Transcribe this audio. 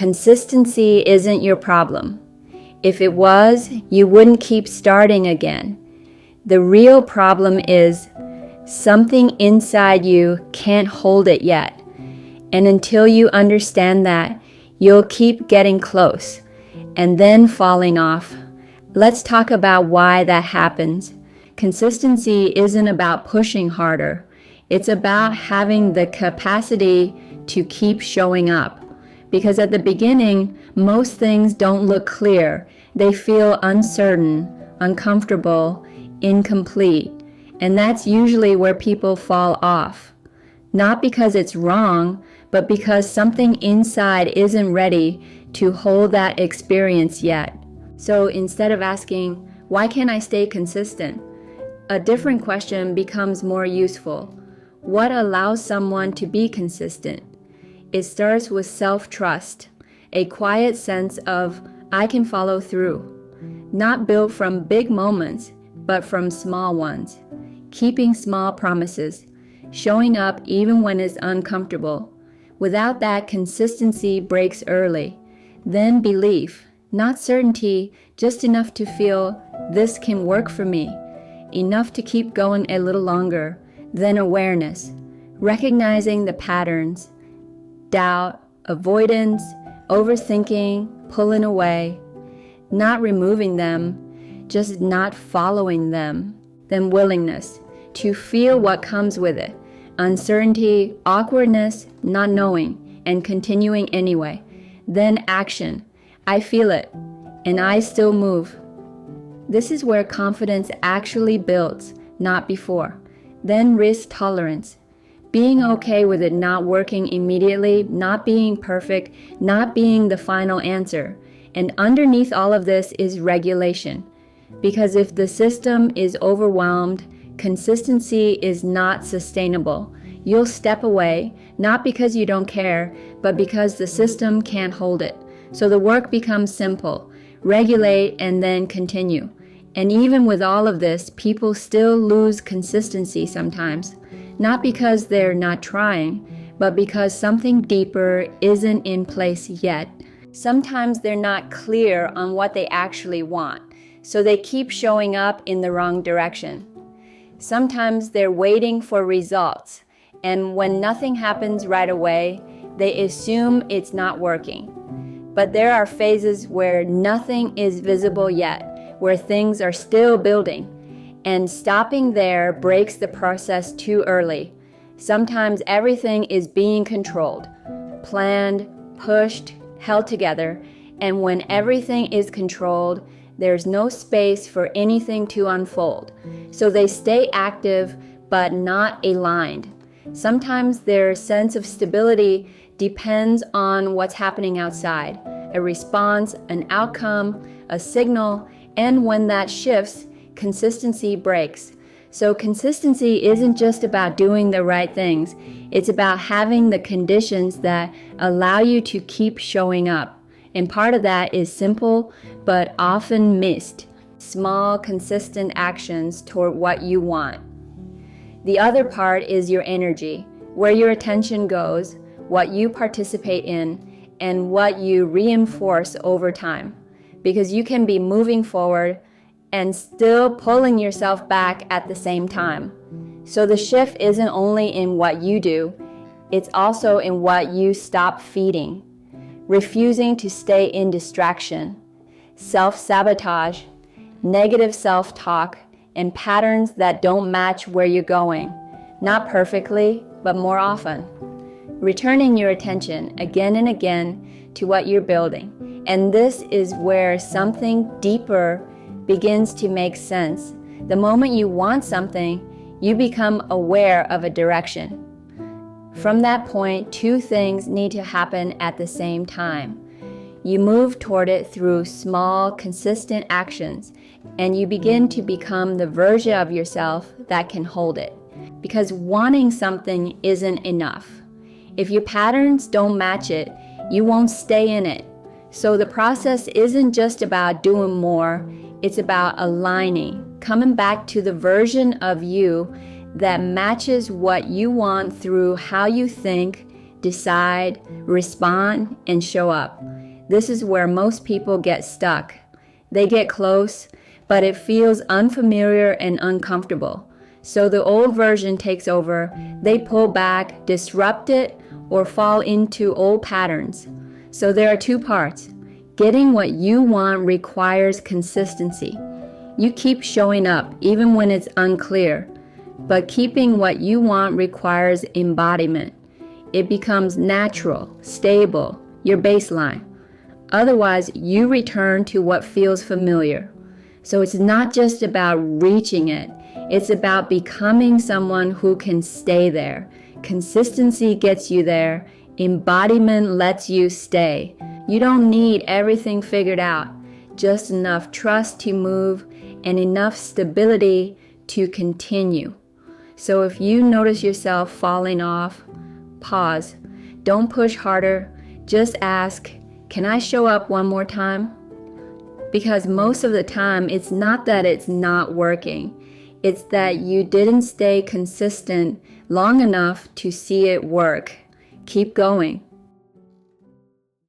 Consistency isn't your problem. If it was, you wouldn't keep starting again. The real problem is something inside you can't hold it yet. And until you understand that, you'll keep getting close and then falling off. Let's talk about why that happens. Consistency isn't about pushing harder. It's about having the capacity to keep showing up. Because at the beginning, most things don't look clear. They feel uncertain, uncomfortable, incomplete. And that's usually where people fall off. Not because it's wrong, but because something inside isn't ready to hold that experience yet. So instead of asking, why can't I stay consistent? A different question becomes more useful. What allows someone to be consistent? It starts with self-trust, a quiet sense of, I can follow through. Not built from big moments, but from small ones. Keeping small promises, showing up even when it's uncomfortable. Without that, consistency breaks early. Then belief, not certainty, just enough to feel this can work for me. Enough to keep going a little longer. Then awareness, recognizing the patterns. Doubt, avoidance, overthinking, pulling away. Not removing them, just not following them. Then willingness, to feel what comes with it. Uncertainty, awkwardness, not knowing, and continuing anyway. Then action. I feel it, and I still move. This is where confidence actually builds, not before. Then risk tolerance. Being okay with it not working immediately, not being perfect, not being the final answer. And underneath all of this is regulation. Because if the system is overwhelmed, consistency is not sustainable. You'll step away, not because you don't care, but because the system can't hold it. So the work becomes simple. Regulate and then continue. And even with all of this, people still lose consistency sometimes. Not because they're not trying, but because something deeper isn't in place yet. Sometimes they're not clear on what they actually want, so they keep showing up in the wrong direction. Sometimes they're waiting for results, and when nothing happens right away, they assume it's not working. But there are phases where nothing is visible yet, where things are still building, and stopping there breaks the process too early. Sometimes everything is being controlled, planned, pushed, held together, and when everything is controlled, there's no space for anything to unfold. So they stay active, but not aligned. Sometimes their sense of stability depends on what's happening outside, a response, an outcome, a signal, and when that shifts, consistency breaks. So consistency isn't just about doing the right things. It's about having the conditions that allow you to keep showing up. And part of that is simple, but often missed. Small, consistent actions toward what you want. The other part is your energy, where your attention goes, what you participate in, and what you reinforce over time. Because you can be moving forward and still pulling yourself back at the same time. So the shift isn't only in what you do, it's also in what you stop feeding. Refusing to stay in distraction, self-sabotage, negative self-talk, and patterns that don't match where you're going. Not perfectly, but more often. Returning your attention again and again to what you're building. And this is where something deeper begins to make sense. The moment you want something, you become aware of a direction. From that point, two things need to happen at the same time. You move toward it through small, consistent actions, and you begin to become the version of yourself that can hold it. Because wanting something isn't enough. If your patterns don't match it, you won't stay in it. So the process isn't just about doing more, it's about aligning, coming back to the version of you that matches what you want through how you think, decide, respond, and show up. This is where most people get stuck. They get close, but it feels unfamiliar and uncomfortable. So the old version takes over. They pull back, disrupt it, or fall into old patterns. So there are two parts. Getting what you want requires consistency. You keep showing up even when it's unclear. But keeping what you want requires embodiment. It becomes natural, stable, your baseline. Otherwise, you return to what feels familiar. So it's not just about reaching it. It's about becoming someone who can stay there. Consistency gets you there. Embodiment lets you stay. You don't need everything figured out. Just enough trust to move and enough stability to continue. So if you notice yourself falling off, pause. Don't push harder. Just ask, can I show up one more time? Because most of the time, it's not that it's not working. It's that you didn't stay consistent long enough to see it work. Keep going.